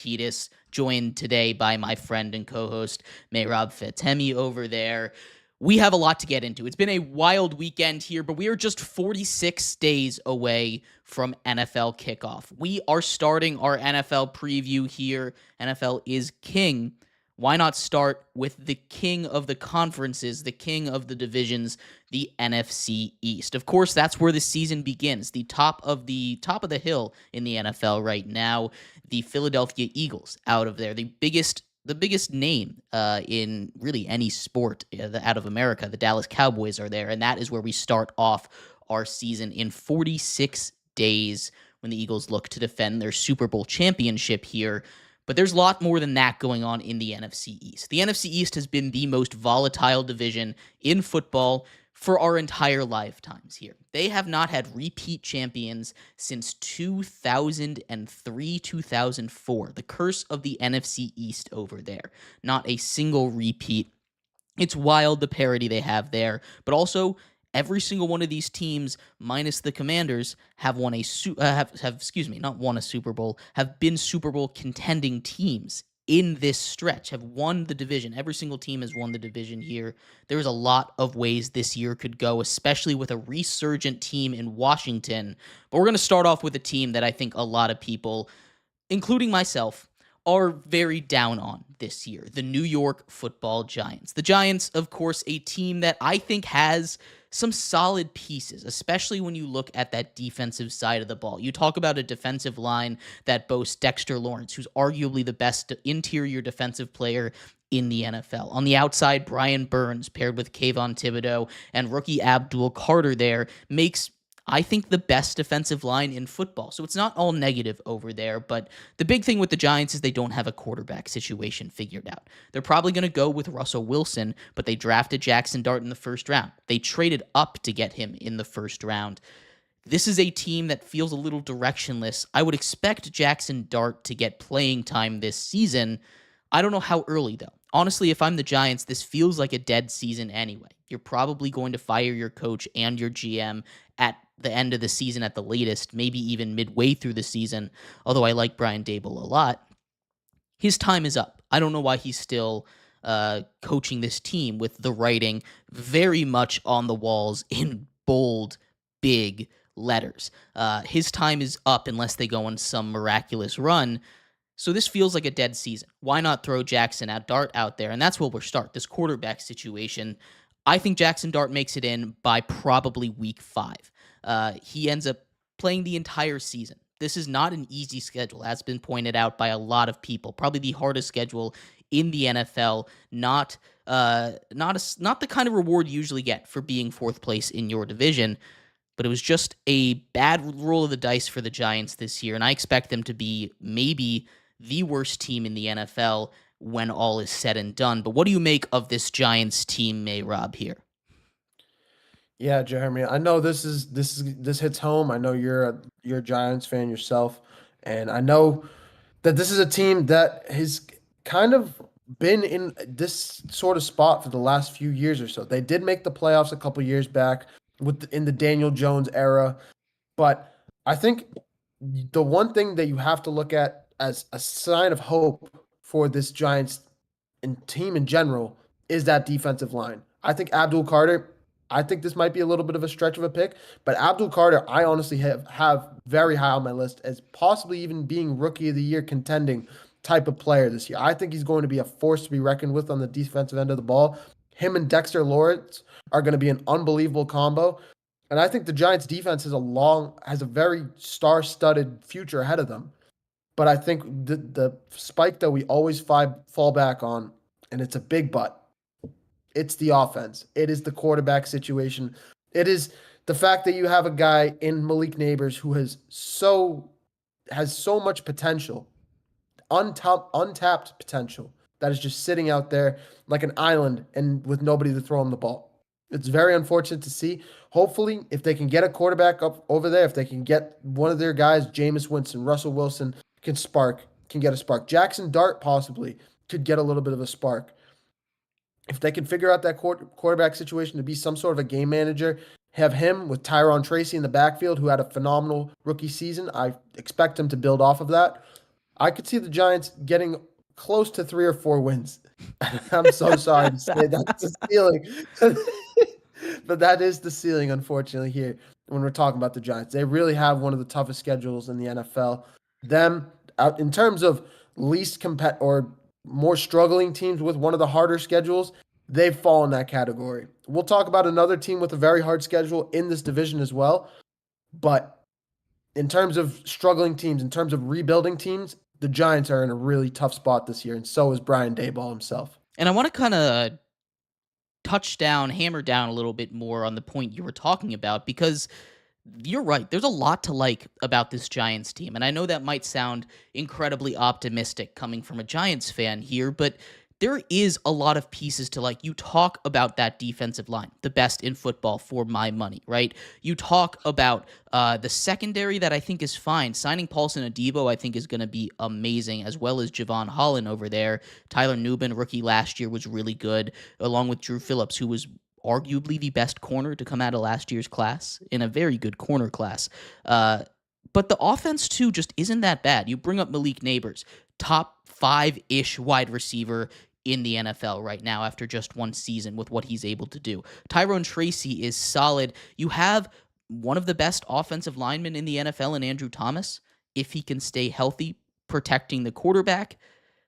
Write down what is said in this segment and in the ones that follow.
Lapidus, joined today by my friend and co-host Mehrab Fatemi over there. We have a lot to get into. It's been a wild weekend here, but we are just 46 days away from NFL kickoff. We are starting our NFL preview here. NFL is king. Why not start with the king of the conferences, the king of the divisions, the NFC East? Of course, that's where the season begins. The top of the hill in the NFL right now, the Philadelphia Eagles out of there, the biggest name in really any sport out of America. The Dallas Cowboys are there, and that is where we start off our season in 46 days when the Eagles look to defend their Super Bowl championship here. But there's a lot more than that going on in the NFC East. The NFC East has been the most volatile division in football for our entire lifetimes here. They have not had repeat champions since 2003, 2004. The curse of the NFC East over there. Not a single repeat. It's wild, the parity they have there, but also every single one of these teams, minus the Commanders, have won a not won a Super Bowl, have been Super Bowl contending teams in this stretch, have won the division. Every single team has won the division here. There's a lot of ways this year could go, especially with a resurgent team in Washington. But we're going to start off with a team that I think a lot of people, including myself, are very down on this year, the New York Football Giants. The Giants, of course, a team that I think has some solid pieces, especially when you look at that defensive side of the ball. You talk about a defensive line that boasts Dexter Lawrence, who's arguably the best interior defensive player in the NFL. On the outside, Brian Burns paired with Kayvon Thibodeau and rookie Abdul Carter there makes, I think, the best defensive line in football. So it's not all negative over there, but the big thing with the Giants is they don't have a quarterback situation figured out. They're probably going to go with Russell Wilson, but they drafted Jackson Dart in the first round. They traded up to get him in the first round. This is a team that feels a little directionless. I would expect Jackson Dart to get playing time this season. I don't know how early, though. Honestly, if I'm the Giants, this feels like a dead season anyway. You're probably going to fire your coach and your GM at the end of the season at the latest, maybe even midway through the season, although I like Brian Dable a lot. His time is up. I don't know why he's still coaching this team with the writing very much on the walls in bold, big letters. His time is up unless they go on some miraculous run. So this feels like a dead season. Why not throw Jackson Dart out there? And that's where we'll start, this quarterback situation. I think Jackson Dart makes it in by probably week 5. He ends up playing the entire season. This is not an easy schedule, as been pointed out by a lot of people. Probably the hardest schedule in the NFL. Not the kind of reward you usually get for being 4th place in your division. But it was just a bad roll of the dice for the Giants this year, and I expect them to be maybe the worst team in the NFL when all is said and done. But what do you make of this Giants team, Rob, here? Yeah, Jeremy, I know this hits home. I know you're a Giants fan yourself, and I know that this is a team that has kind of been in this sort of spot for the last few years or so. They did make the playoffs a couple years back in the Daniel Jones era, but I think the one thing that you have to look at as a sign of hope for this Giants and team in general is that defensive line. I think Abdul Carter, I think this might be a little bit of a stretch of a pick, but Abdul Carter, I honestly have very high on my list as possibly even being rookie of the year contending type of player this year. I think he's going to be a force to be reckoned with on the defensive end of the ball. Him and Dexter Lawrence are going to be an unbelievable combo. And I think the Giants defense has a very star-studded future ahead of them. But I think the spike that we always fall back on, and it's a big but, it's the offense. It is the quarterback situation. It is the fact that you have a guy in Malik Neighbors who has so much potential, untapped potential, that is just sitting out there like an island and with nobody to throw him the ball. It's very unfortunate to see. Hopefully, if they can get a quarterback up over there, if they can get one of their guys, Jameis Winston, Russell Wilson, can get a spark. Jackson Dart possibly could get a little bit of a spark. If they can figure out that quarterback situation to be some sort of a game manager, have him with Tyron Tracy in the backfield, who had a phenomenal rookie season. I expect him to build off of that. I could see the Giants getting close to 3 or 4 wins. I'm so sorry to say that's the ceiling. But that is the ceiling, unfortunately, here when we're talking about the Giants. They really have one of the toughest schedules in the NFL. Them out in terms of least or more struggling teams with one of the harder schedules, they fall in that category. We'll talk about another team with a very hard schedule in this division as well. But in terms of struggling teams, in terms of rebuilding teams, the Giants are in a really tough spot this year, and so is Brian Daboll himself. And I want to kind of hammer down a little bit more on the point you were talking about, because you're right. There's a lot to like about this Giants team. And I know that might sound incredibly optimistic coming from a Giants fan here, but there is a lot of pieces to like. You talk about that defensive line, the best in football for my money, right? You talk about the secondary that I think is fine. Signing Paulson Adebo, I think, is going to be amazing, as well as Javon Holland over there. Tyler Nubin, rookie last year, was really good, along with Drew Phillips, who was arguably the best corner to come out of last year's class, in a very good corner class. But the offense, too, just isn't that bad. You bring up Malik Neighbors, top 5-ish wide receiver in the NFL right now after just one season with what he's able to do. Tyrone Tracy is solid. You have one of the best offensive linemen in the NFL in Andrew Thomas, if he can stay healthy, protecting the quarterback.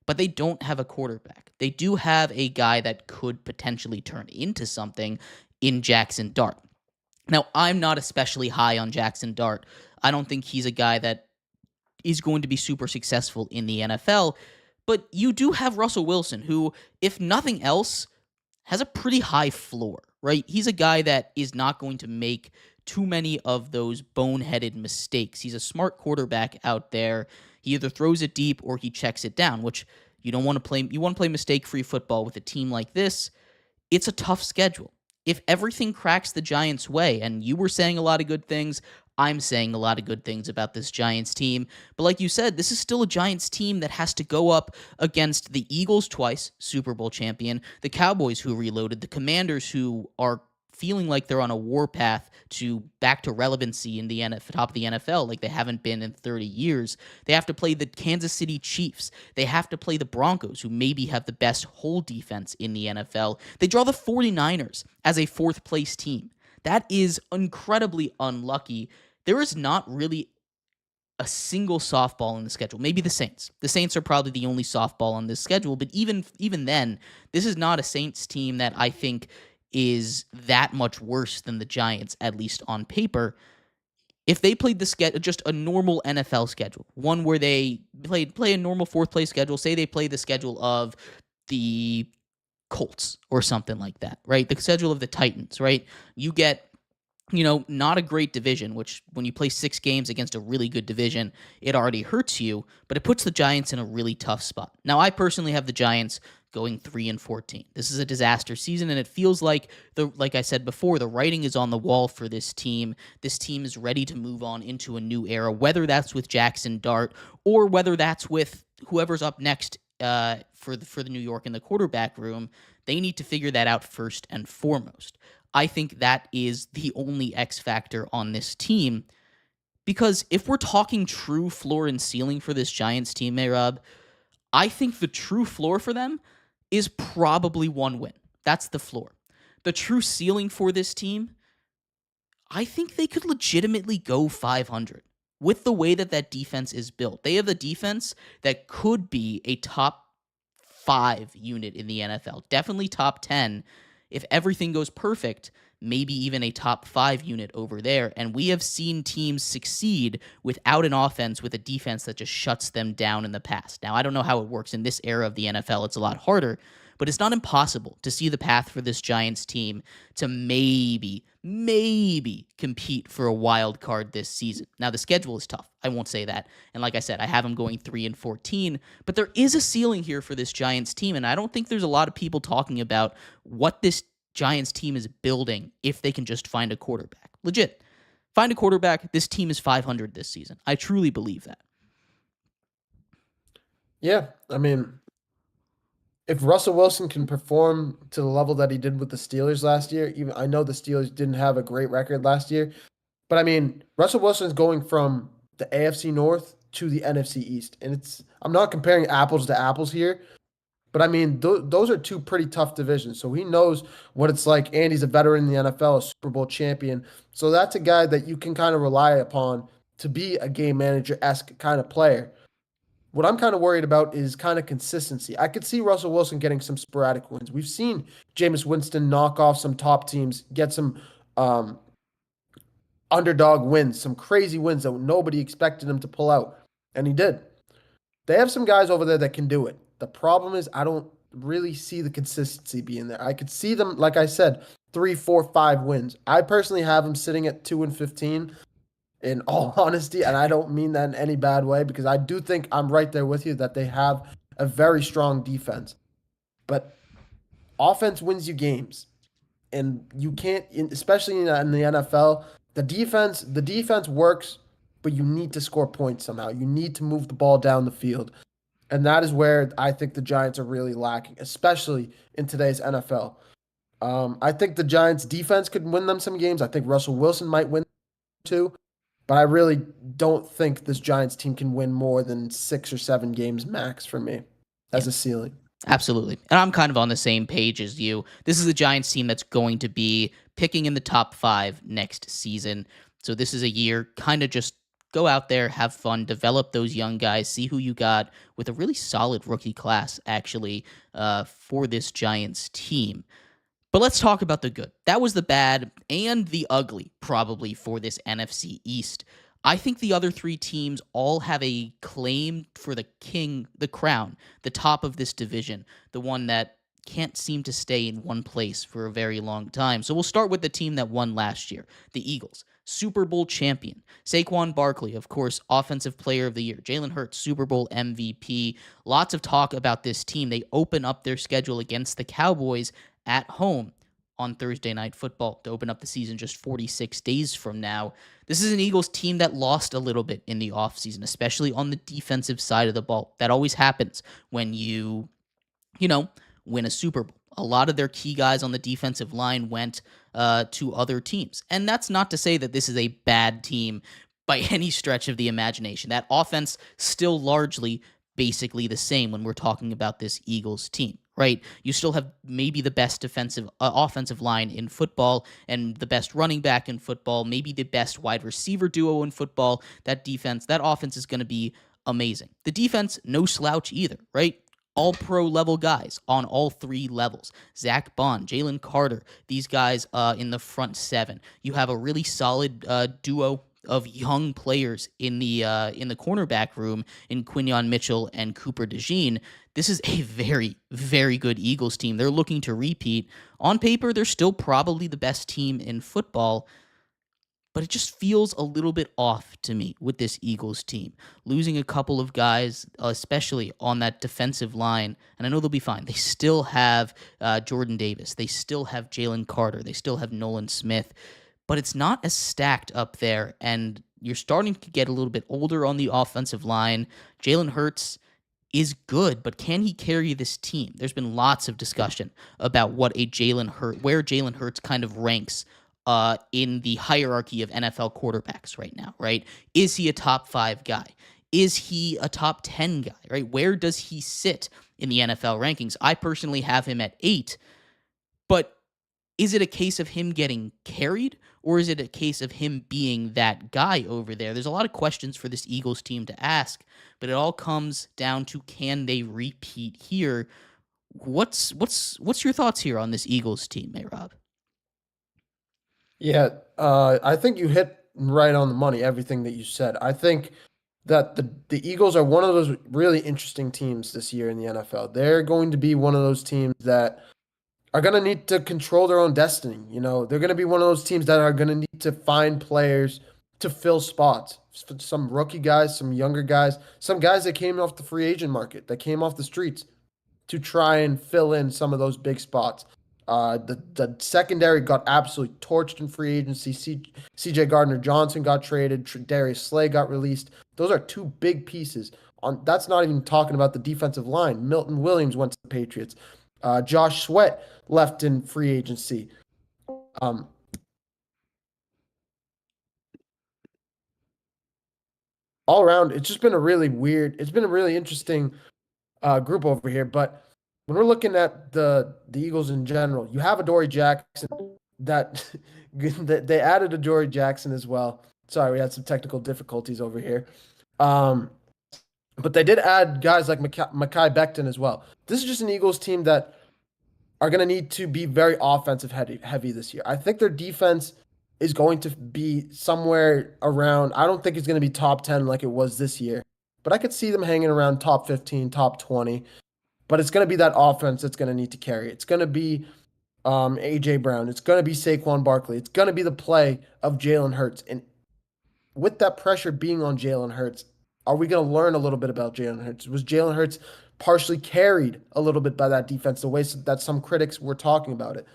But they don't have a quarterback. They do have a guy that could potentially turn into something in Jackson Dart. Now, I'm not especially high on Jackson Dart. I don't think he's a guy that is going to be super successful in the NFL. But you do have Russell Wilson, who, if nothing else, has a pretty high floor, right? He's a guy that is not going to make too many of those boneheaded mistakes. He's a smart quarterback out there. He either throws it deep or he checks it down, which you don't want to play. You want to play mistake-free football with a team like this. It's a tough schedule. If everything cracks the Giants' way, and you were saying a lot of good things, I'm saying a lot of good things about this Giants team. But like you said, this is still a Giants team that has to go up against the Eagles twice, Super Bowl champion, the Cowboys who reloaded, the Commanders who are feeling like they're on a warpath to back to relevancy in the top of the NFL like they haven't been in 30 years. They have to play the Kansas City Chiefs. They have to play the Broncos, who maybe have the best whole defense in the NFL. They draw the 49ers as a fourth-place team. That is incredibly unlucky. There is not really a single softball in the schedule. Maybe the Saints. The Saints are probably the only softball on this schedule, but even then, this is not a Saints team that I think is that much worse than the Giants, at least on paper. If they played just a normal NFL schedule, one where they play a normal fourth-place schedule, say they play the schedule of the Colts or something like that, right? The schedule of the Titans, right? You get, not a great division, which when you play 6 games against a really good division, it already hurts you, but it puts the Giants in a really tough spot. Now, I personally have the Giants going 3-14. This is a disaster season, and it feels like like I said before, the writing is on the wall for this team. This team is ready to move on into a new era, whether that's with Jackson Dart or whether that's with whoever's up next for the New York in the quarterback room. They need to figure that out first and foremost. I think that is the only X factor on this team, because if we're talking true floor and ceiling for this Giants team, Rob, I think the true floor for them is probably 1 win. That's the floor. The true ceiling for this team, I think they could legitimately go 500 with the way that defense is built. They have a defense that could be a top 5 unit in the NFL. Definitely top 10. If everything goes perfect, maybe even a top 5 unit over there. And we have seen teams succeed without an offense with a defense that just shuts them down in the past. Now, I don't know how it works in this era of the NFL. It's a lot harder, but it's not impossible to see the path for this Giants team to maybe compete for a wild card this season. Now, the schedule is tough. I won't say that. And like I said, I have them going 3-14, but there is a ceiling here for this Giants team, and I don't think there's a lot of people talking about what this Giants team is building if they can just find a quarterback. Legit. Find a quarterback. This team is 500 this season. I truly believe that. Yeah, I mean, if Russell Wilson can perform to the level that he did with the Steelers last year, even I know the Steelers didn't have a great record last year, but I mean, Russell Wilson is going from the AFC North to the NFC East. And I'm not comparing apples to apples here, but I mean, those are two pretty tough divisions. So he knows what it's like. Andy's a veteran in the NFL, a Super Bowl champion. So that's a guy that you can kind of rely upon to be a game manager-esque kind of player. What I'm kind of worried about is kind of consistency. I could see Russell Wilson getting some sporadic wins. We've seen Jameis Winston knock off some top teams, get some um, underdog wins, some crazy wins that nobody expected him to pull out, and he did. They have some guys over there that can do it. The problem is I don't really see the consistency being there. I could see them, like I said, 3, 4, 5 wins. I personally have them sitting at 2-15 in all honesty, and I don't mean that in any bad way because I do think I'm right there with you that they have a very strong defense. But offense wins you games, and you can't, especially in the NFL, the defense works, but you need to score points somehow. You need to move the ball down the field. And that is where I think the Giants are really lacking, especially in today's NFL. I think the Giants defense could win them some games. I think Russell Wilson might win too. But I really don't think this Giants team can win more than 6 or 7 games max for me Yeah. as a ceiling. Absolutely. And I'm kind of on the same page as you. This is a Giants team that's going to be picking in the top 5 next season. So this is a year kind of just go out there, have fun, develop those young guys, see who you got with a really solid rookie class, actually, for this Giants team. But let's talk about the good. That was the bad and the ugly, probably, for this NFC East. I think the other 3 teams all have a claim for the crown, the top of this division, the one that can't seem to stay in one place for a very long time. So we'll start with the team that won last year, the Eagles. Super Bowl champion. Saquon Barkley, of course, Offensive Player of the Year. Jalen Hurts, Super Bowl MVP. Lots of talk about this team. They open up their schedule against the Cowboys at home on Thursday Night Football to open up the season just 46 days from now. This is an Eagles team that lost a little bit in the offseason, especially on the defensive side of the ball. That always happens when you win a Super Bowl. A lot of their key guys on the defensive line went to other teams. And that's not to say that this is a bad team by any stretch of the imagination. That offense still largely basically the same when we're talking about this Eagles team, right? You still have maybe the best offensive line in football and the best running back in football, maybe the best wide receiver duo in football. That offense is going to be amazing. The defense, no slouch either, right? All pro level guys on all 3 levels. Zach Bond, Jalen Carter, these guys in the front 7. You have a really solid duo of young players in the cornerback room in Quinyon Mitchell and Cooper DeJean. This is a very, very good Eagles team. They're looking to repeat. On paper, they're still probably the best team in football, but it just feels a little bit off to me with this Eagles team. Losing a couple of guys, especially on that defensive line, and I know they'll be fine. They still have Jordan Davis. They still have Jalen Carter. They still have Nolan Smith. But it's not as stacked up there, and you're starting to get a little bit older on the offensive line. Jalen Hurts is good, but can he carry this team? There's been lots of discussion about where Jalen Hurts kind of ranks in the hierarchy of NFL quarterbacks right now, right? Is he a top 5 guy? Is he a top 10 guy, right? Where does he sit in the NFL rankings? I personally have him at 8, but is it a case of him getting carried, or is it a case of him being that guy over there? There's a lot of questions for this Eagles team to ask, but it all comes down to, can they repeat here? What's your thoughts here on this Eagles team, Rob? Yeah, I think you hit right on the money everything that you said. I think that the Eagles are one of those really interesting teams this year in the NFL. They're going to be one of those teams that are going to need to control their own destiny. They're going to be one of those teams that are going to need to find players to fill spots. Some rookie guys, some younger guys, some guys that came off the free agent market, that came off the streets to try and fill in some of those big spots. The secondary got absolutely torched in free agency. C.J. Gardner-Johnson got traded. Darius Slay got released. Those are 2 big pieces. That's not even talking about the defensive line. Milton Williams went to the Patriots. Josh Sweat left in free agency. all around, it's just been a really weird, it's been a really interesting group over here. But when we're looking at the Eagles in general, you have Adoree Jackson that that they added Adoree Jackson as well. Sorry, we had some technical difficulties over here. Um, but they did add guys like Mekhi Becton as well. This is just an Eagles team that are going to need to be very offensive heavy this year. I think their defense is going to be somewhere around, I don't think it's going to be top 10 like it was this year, but I could see them hanging around top 15, top 20. But it's going to be that offense that's going to need to carry it. It's going to be AJ Brown. It's going to be Saquon Barkley. It's going to be the play of Jalen Hurts. And with that pressure being on Jalen Hurts, are we going to learn a little bit about Jalen Hurts? Was Jalen Hurts partially carried a little bit by that defense, the way that some critics were talking about it?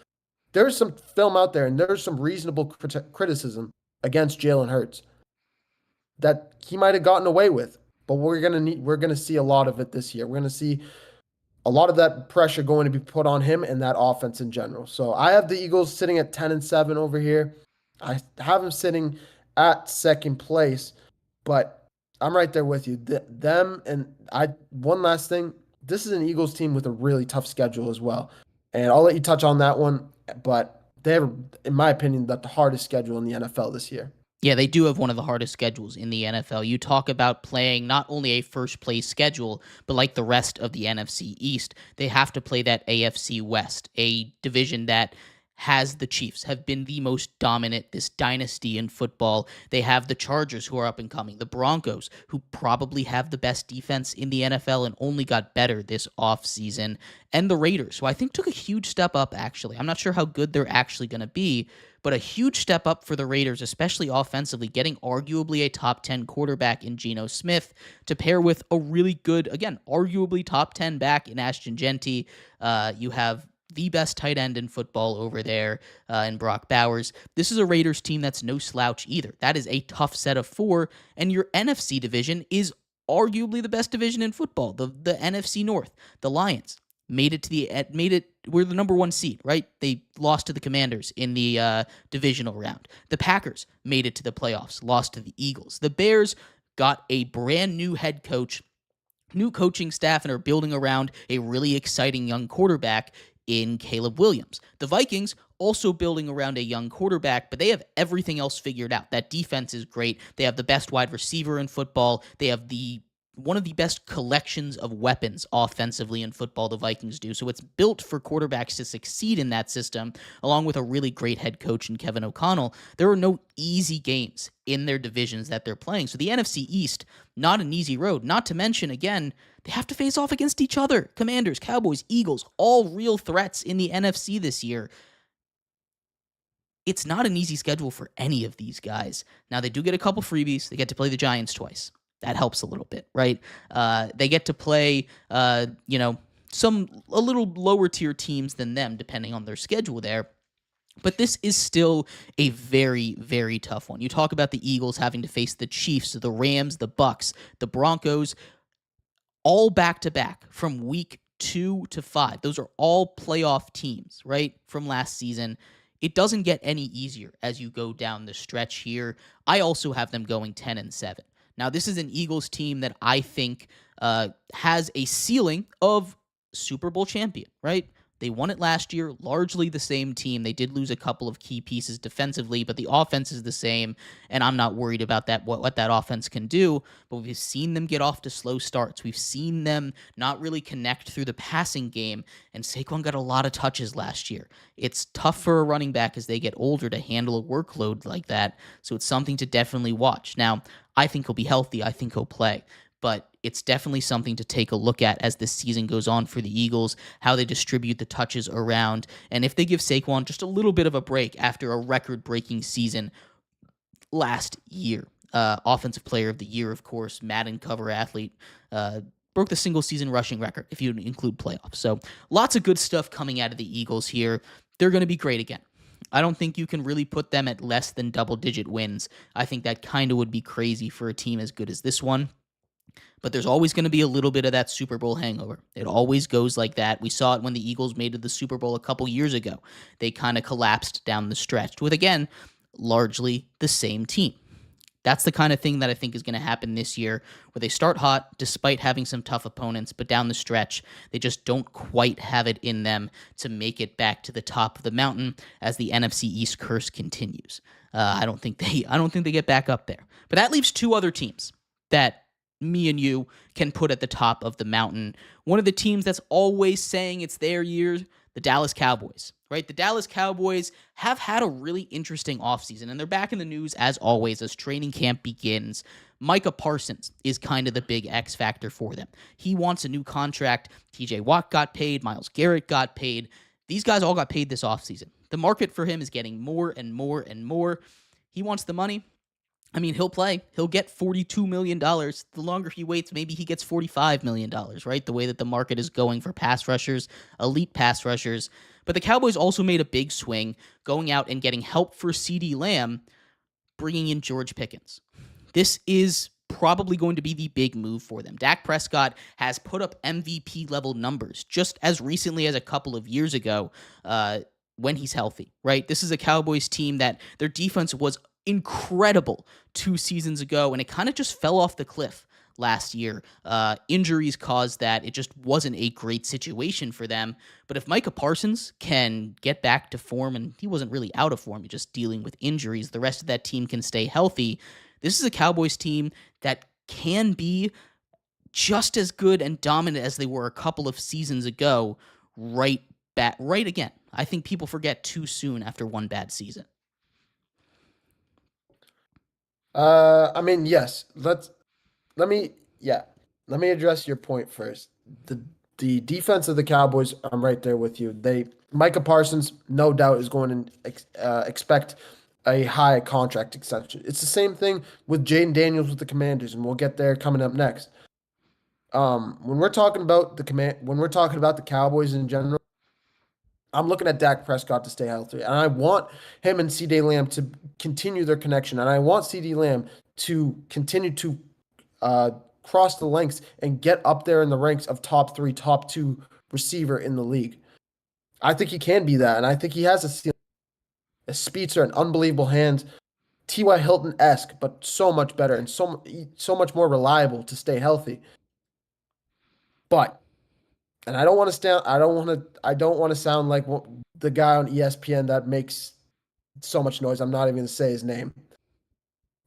There's some film out there, and there's some reasonable criticism against Jalen Hurts that he might have gotten away with. But we're gonna see a lot of it this year. We're gonna see a lot of that pressure going to be put on him and that offense in general. So I have the Eagles sitting at 10-7 over here. I have them sitting at second place, but I'm right there with you. Them and I. One last thing. This is an Eagles team with a really tough schedule as well, and I'll let you touch on that one. But they have, in my opinion, the hardest schedule in the NFL this year. Yeah, they do have one of the hardest schedules in the NFL. You talk about playing not only a first place schedule, but like the rest of the NFC East, they have to play that AFC West, a division that has the Chiefs, have been the most dominant, this dynasty in football. They have the Chargers, who are up and coming, the Broncos, who probably have the best defense in the NFL and only got better this offseason, and the Raiders, who I think took a huge step up, actually. I'm not sure how good they're actually going to be, but a huge step up for the Raiders, especially offensively, getting arguably a top 10 quarterback in Geno Smith to pair with a really good, again, arguably top 10 back in Ashton Genty. You have the best tight end in football over there in Brock Bowers. This is a Raiders team that's no slouch either. That is a tough set of four, and your NFC division is arguably the best division in football. The NFC North, the Lions we're the number one seed, right? They lost to the Commanders in the divisional round. The Packers made it to the playoffs, lost to the Eagles. The Bears got a brand new head coach, new coaching staff, and are building around a really exciting young quarterback in Caleb Williams. The Vikings also building around a young quarterback, but they have everything else figured out. That defense is great. They have the best wide receiver in football. They have one of the best collections of weapons offensively in football, the Vikings do. So it's built for quarterbacks to succeed in that system, along with a really great head coach in Kevin O'Connell. There are no easy games in their divisions that they're playing. So the NFC East, not an easy road. Not to mention, again, they have to face off against each other. Commanders, Cowboys, Eagles, all real threats in the NFC this year. It's not an easy schedule for any of these guys. Now, they do get a couple freebies. They get to play the Giants twice. That helps a little bit, right? They get to play, a little lower tier teams than them, depending on their schedule there. But this is still a very, very tough one. You talk about the Eagles having to face the Chiefs, the Rams, the Bucks, the Broncos, all back-to-back from week 2 to 5. Those are all playoff teams, right, from last season. It doesn't get any easier as you go down the stretch here. I also have them going 10-7. Now, this is an Eagles team that I think has a ceiling of Super Bowl champion, right? They won it last year, largely the same team. They did lose a couple of key pieces defensively, but the offense is the same, and I'm not worried about that, what that offense can do. But we've seen them get off to slow starts. We've seen them not really connect through the passing game, and Saquon got a lot of touches last year. It's tough for a running back as they get older to handle a workload like that, so it's something to definitely watch. Now, I think he'll be healthy. I think he'll play. But it's definitely something to take a look at as this season goes on for the Eagles, how they distribute the touches around, and if they give Saquon just a little bit of a break after a record-breaking season last year. Offensive Player of the Year, of course, Madden cover athlete, broke the single-season rushing record if you include playoffs. So lots of good stuff coming out of the Eagles here. They're going to be great again. I don't think you can really put them at less than double-digit wins. I think that kind of would be crazy for a team as good as this one. But there's always going to be a little bit of that Super Bowl hangover. It always goes like that. We saw it when the Eagles made it to the Super Bowl a couple years ago. They kind of collapsed down the stretch with, again, largely the same team. That's the kind of thing that I think is going to happen this year, where they start hot despite having some tough opponents, but down the stretch, they just don't quite have it in them to make it back to the top of the mountain as the NFC East curse continues. I don't think they get back up there. But that leaves two other teams that me and you can put at the top of the mountain. One of the teams that's always saying it's their year, the Dallas Cowboys, right? The Dallas Cowboys have had a really interesting offseason, and they're back in the news as always as training camp begins. Micah Parsons is kind of the big X factor for them. He wants a new contract. TJ Watt got paid. Myles Garrett got paid. These guys all got paid this offseason. The market for him is getting more and more and more. He wants the money. I mean, he'll play. He'll get $42 million. The longer he waits, maybe he gets $45 million, right? The way that the market is going for pass rushers, elite pass rushers. But the Cowboys also made a big swing, going out and getting help for CeeDee Lamb, bringing in George Pickens. This is probably going to be the big move for them. Dak Prescott has put up MVP-level numbers just as recently as a couple of years ago when he's healthy, right? This is a Cowboys team that their defense was incredible 2 seasons ago, and it kind of just fell off the cliff last year. Injuries caused that. It just wasn't a great situation for them. But if Micah Parsons can get back to form, and he wasn't really out of form, just dealing with injuries, the rest of that team can stay healthy. This is a Cowboys team that can be just as good and dominant as they were a couple of seasons ago, right again. I think people forget too soon after one bad season. I mean, yes. Let me address your point first. The defense of the Cowboys, I'm right there with you. Micah Parsons, no doubt, is going to expect a high contract extension. It's the same thing with Jaden Daniels with the Commanders, and we'll get there coming up next. When we're talking about the Cowboys in general, I'm looking at Dak Prescott to stay healthy, and I want him and CeeDee Lamb to continue their connection, and I want CeeDee Lamb to continue to cross the ranks and get up there in the ranks of top 3, top 2 receiver in the league. I think he can be that, and I think he has a speedster, an unbelievable hands, T.Y. Hilton-esque, but so much better and so much more reliable to stay healthy. But, and I don't want to sound like the guy on ESPN that makes so much noise. I'm not even going to say his name.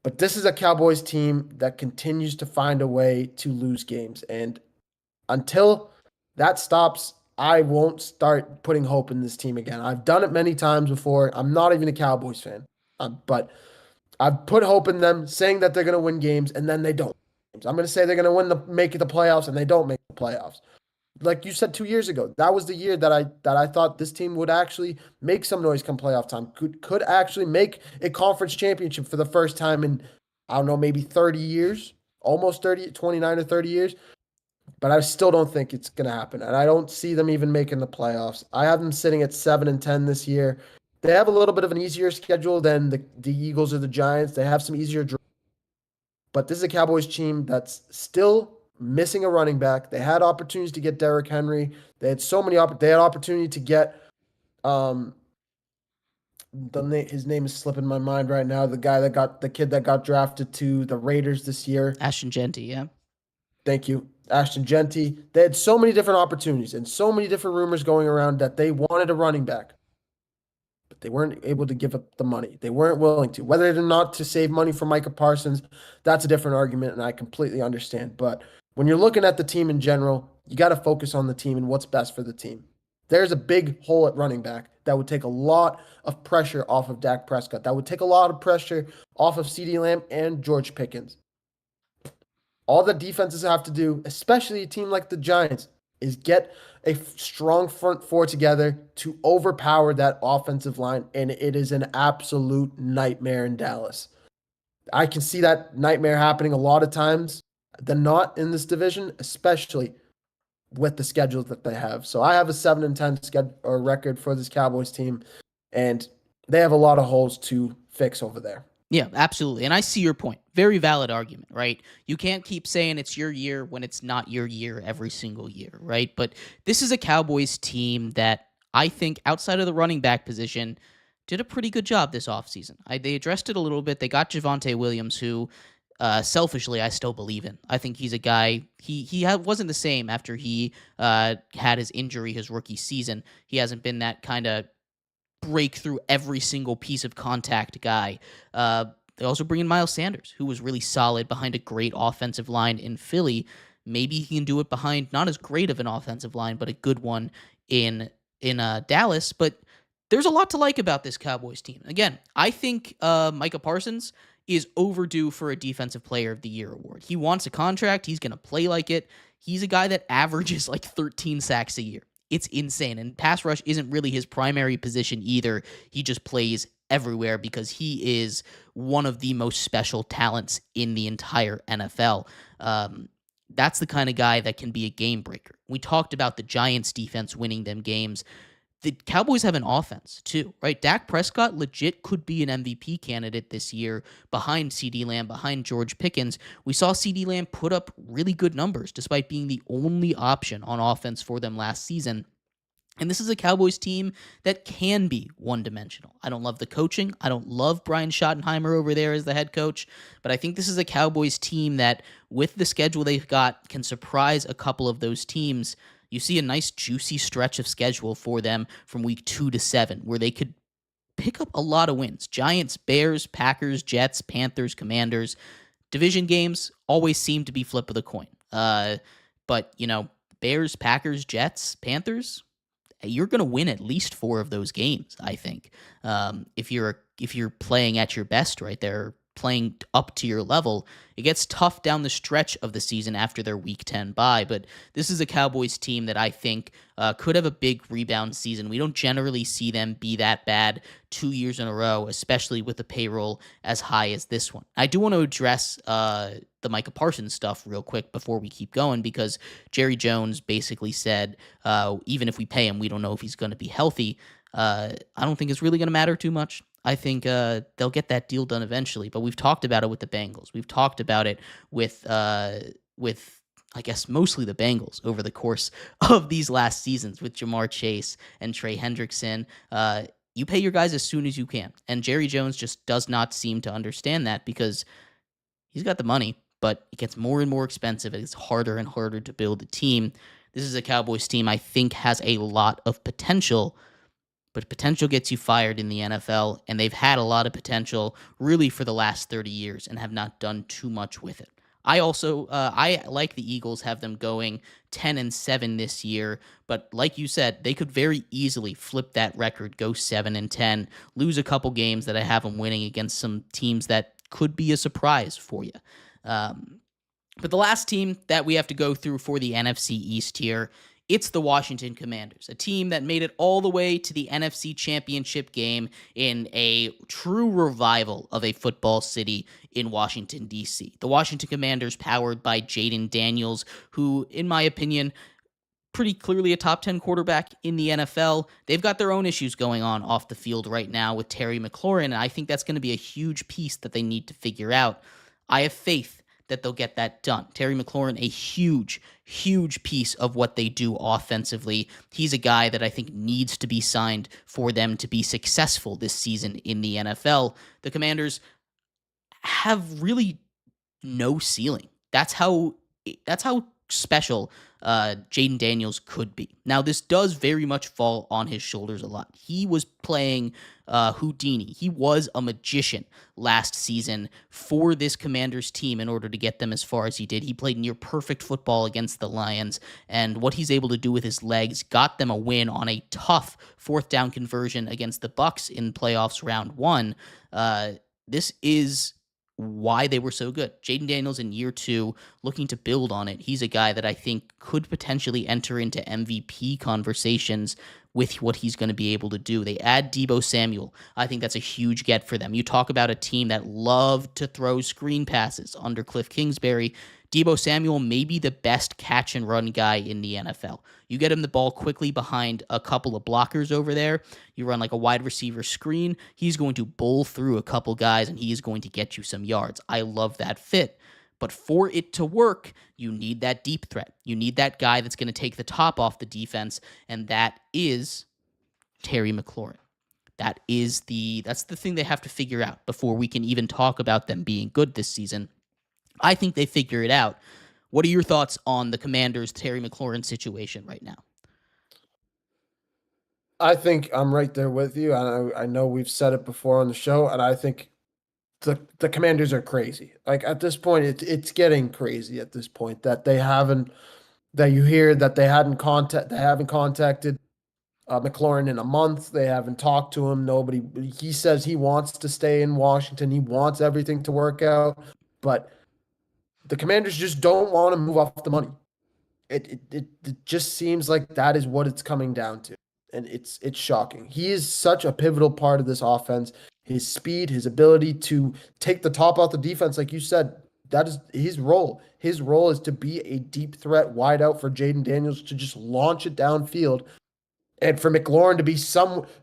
But this is a Cowboys team that continues to find a way to lose games. And until that stops, I won't start putting hope in this team again. I've done it many times before. I'm not even a Cowboys fan. But I've put hope in them, saying that they're going to win games, and then they don't. I'm going to say they're going to make the playoffs, and they don't make the playoffs. Like you said 2 years ago, that was the year that I thought this team would actually make some noise come playoff time. Could actually make a conference championship for the first time in, I don't know, maybe 30 years, almost 30, 29 or 30 years. But I still don't think it's going to happen. And I don't see them even making the playoffs. I have them sitting at 7-10 this year. They have a little bit of an easier schedule than the Eagles or the Giants. They have some easier draws. But this is a Cowboys team that's still missing a running back. They had opportunities to get Derrick Henry. They had they had opportunity to get his name is slipping my mind right now. The kid that got drafted to the Raiders this year. Ashton Jeanty, yeah. Thank you. Ashton Jeanty. They had so many different opportunities and so many different rumors going around that they wanted a running back. But they weren't able to give up the money. They weren't willing to. Whether or not to save money for Micah Parsons, that's a different argument, and I completely understand. But when you're looking at the team in general, you got to focus on the team and what's best for the team. There's a big hole at running back that would take a lot of pressure off of Dak Prescott. That would take a lot of pressure off of CeeDee Lamb and George Pickens. All the defenses have to do, especially a team like the Giants, is get a strong front four together to overpower that offensive line, and it is an absolute nightmare in Dallas. I can see that nightmare happening a lot of times than not in this division, especially with the schedules that they have. So I have a 7-10 record for this Cowboys team, and they have a lot of holes to fix over there. Yeah, absolutely. And I see your point. Very valid argument, right? You can't keep saying it's your year when it's not your year every single year, right? But this is a Cowboys team that I think outside of the running back position did a pretty good job this offseason. They addressed it a little bit. They got Javonte Williams, who selfishly I still believe in. I think he's a guy, wasn't the same after he had his injury his rookie season. He hasn't been that kind of break through every single piece of contact guy. They also bring in Miles Sanders, who was really solid behind a great offensive line in Philly. Maybe he can do it behind not as great of an offensive line, but a good one in Dallas. But there's a lot to like about this Cowboys team. Again, I think Micah Parsons is overdue for a Defensive Player of the Year award. He wants a contract. He's going to play like it. He's a guy that averages like 13 sacks a year. It's insane. And pass rush isn't really his primary position either. He just plays everywhere because he is one of the most special talents in the entire NFL. That's the kind of guy that can be a game breaker. We talked about the Giants defense winning them games. The Cowboys have an offense too, right? Dak Prescott legit could be an MVP candidate this year behind CeeDee Lamb, behind George Pickens. We saw CeeDee Lamb put up really good numbers despite being the only option on offense for them last season. And this is a Cowboys team that can be one-dimensional. I don't love the coaching. I don't love Brian Schottenheimer over there as the head coach. But I think this is a Cowboys team that, with the schedule they've got, can surprise a couple of those teams. You see a nice, juicy stretch of schedule for them from week 2 to 7, where they could pick up a lot of wins. Giants, Bears, Packers, Jets, Panthers, Commanders. Division games always seem to be flip of the coin. But, Bears, Packers, Jets, Panthers, you're going to win at least 4 of those games, I think. If you're playing at your best right there, playing up to your level, it gets tough down the stretch of the season after their Week 10 bye. But this is a Cowboys team that I think could have a big rebound season. We don't generally see them be that bad 2 years in a row, especially with a payroll as high as this one. I do want to address the Micah Parsons stuff real quick before we keep going, because Jerry Jones basically said, even if we pay him, we don't know if he's going to be healthy. I don't think it's really going to matter too much. I think they'll get that deal done eventually, but we've talked about it with the Bengals. We've talked about it with I guess mostly the Bengals over the course of these last seasons with Jamar Chase and Trey Hendrickson. You pay your guys as soon as you can, and Jerry Jones just does not seem to understand that, because he's got the money, but it gets more and more expensive. It's harder and harder to build a team. This is a Cowboys team I think has a lot of potential, but potential gets you fired in the NFL, and they've had a lot of potential really for the last 30 years and have not done too much with it. I also, I like the Eagles, have them going 10-7 this year, but like you said, they could very easily flip that record, go 7-10, lose a couple games that I have them winning against some teams that could be a surprise for you. But the last team that we have to go through for the NFC East here, it's the Washington Commanders, a team that made it all the way to the NFC Championship game in a true revival of a football city in Washington, D.C. The Washington Commanders, powered by Jaden Daniels, who, in my opinion, pretty clearly a top 10 quarterback in the NFL. They've got their own issues going on off the field right now with Terry McLaurin, and I think that's going to be a huge piece that they need to figure out. I have faith that they'll get that done. Terry McLaurin, a huge, huge piece of what they do offensively. He's a guy that I think needs to be signed for them to be successful this season in the NFL. The Commanders have really no ceiling. That's how special Jaden Daniels could be. Now, this does very much fall on his shoulders a lot. He was playing Houdini. He was a magician last season for this Commanders team in order to get them as far as he did. He played near perfect football against the Lions, and what he's able to do with his legs got them a win on a tough 4th down conversion against the Bucs in playoffs round 1. This is why they were so good. Jaden Daniels in year 2, looking to build on it. He's a guy that I think could potentially enter into MVP conversations with what he's going to be able to do. They add Deebo Samuel. I think that's a huge get for them. You talk about a team that loved to throw screen passes under Cliff Kingsbury. Deebo Samuel may be the best catch and run guy in the NFL. You get him the ball quickly behind a couple of blockers over there. You run like a wide receiver screen. He's going to bowl through a couple guys, and he is going to get you some yards. I love that fit. But for it to work, you need that deep threat. You need that guy that's going to take the top off the defense, and that is Terry McLaurin. That's the thing they have to figure out before we can even talk about them being good this season. I think they figure it out. What are your thoughts on the Commanders' Terry McLaurin situation right now? I think I'm right there with you. I know we've said it before on the show, and I think the Commanders are crazy. Like at this point, it's getting crazy at this point that they haven't that you hear that they haven't contacted McLaurin in a month. They haven't talked to him. Nobody. He says he wants to stay in Washington. He wants everything to work out, but the Commanders just don't want to move off the money. It just seems like that is what it's coming down to, and it's shocking. He is such a pivotal part of this offense. His speed, his ability to take the top off the defense, like you said, that is his role. His role is to be a deep threat wide out for Jaden Daniels to just launch it downfield. And for McLaurin to be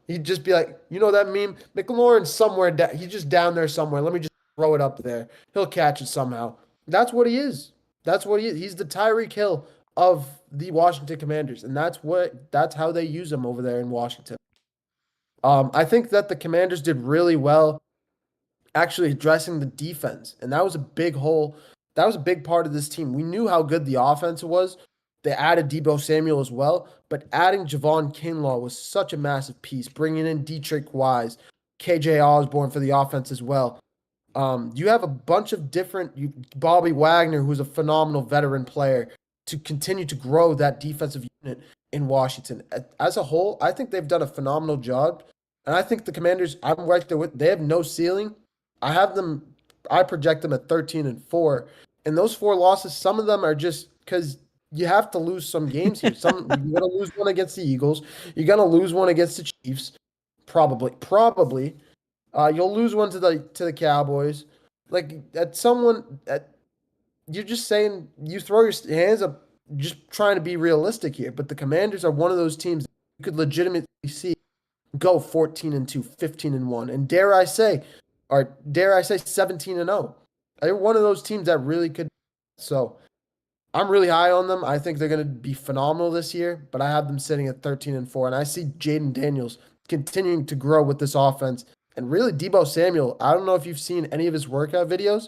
he'd just be like, you know that meme? McLaurin's somewhere, he's just down there somewhere. Let me just throw it up there. He'll catch it somehow. That's what he is. That's what he is. He's the Tyreek Hill of the Washington Commanders, and that's how they use him over there in Washington. I think that the Commanders did really well actually addressing the defense, and that was a big hole. That was a big part of this team. We knew how good the offense was. They added Deebo Samuel as well, but adding Javon Kinlaw was such a massive piece. Bringing in Dietrich Wise, KJ Osborne for the offense as well. You have a bunch of Bobby Wagner, who's a phenomenal veteran player, to continue to grow that defensive unit in Washington. As a whole, I think they've done a phenomenal job. And I think the Commanders, I'm right there with, they have no ceiling. I project them at 13-4. And those 4 losses, some of them are just because you have to lose some games here. You're gonna lose one against the Eagles. You're gonna lose one against the Chiefs. Probably. You'll lose one to the Cowboys. Like you're just saying you throw your hands up, just trying to be realistic here. But the Commanders are one of those teams that you could legitimately see go 14-2, 15-1, and dare I say 17-0. They're one of those teams that really could. So I'm really high on them. I think they're going to be phenomenal this year, but I have them sitting at 13-4, and I see Jaden Daniels continuing to grow with this offense. And really, Deebo Samuel, I don't know if you've seen any of his workout videos,